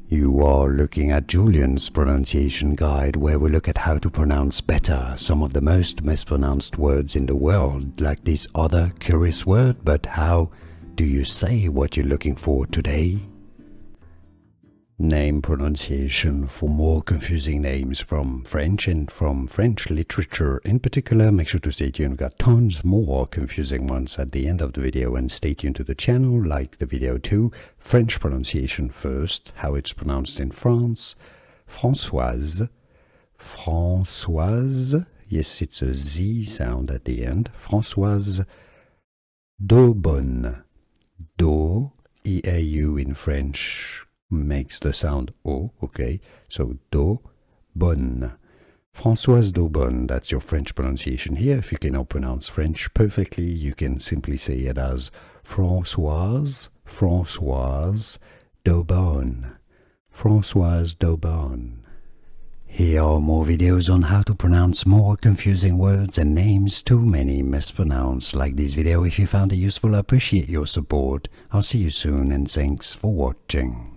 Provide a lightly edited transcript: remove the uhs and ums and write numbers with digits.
You are looking at Julian's pronunciation guide, where we look at how to pronounce better some of the most mispronounced words in the world, like this other curious word. But how do you say what you're looking for today? Name pronunciation. For more confusing names from French and from French literature in particular, make sure to stay tuned. We've got tons more confusing ones at the end of the video, and stay tuned to the channel, like the video too. French pronunciation first, how it's pronounced in France. Françoise. Françoise. Yes, it's a Z sound at the end. Françoise. Daubonne. Do, E-A-U in French makes the sound O, okay? So, Daubonne. Françoise Daubonne, that's your French pronunciation here. If you cannot pronounce French perfectly, you can simply say it as Françoise Daubonne. Françoise Daubonne. Here are more videos on how to pronounce more confusing words and names too many mispronounced. Like this video if you found it useful. I appreciate your support. I'll see you soon, and thanks for watching.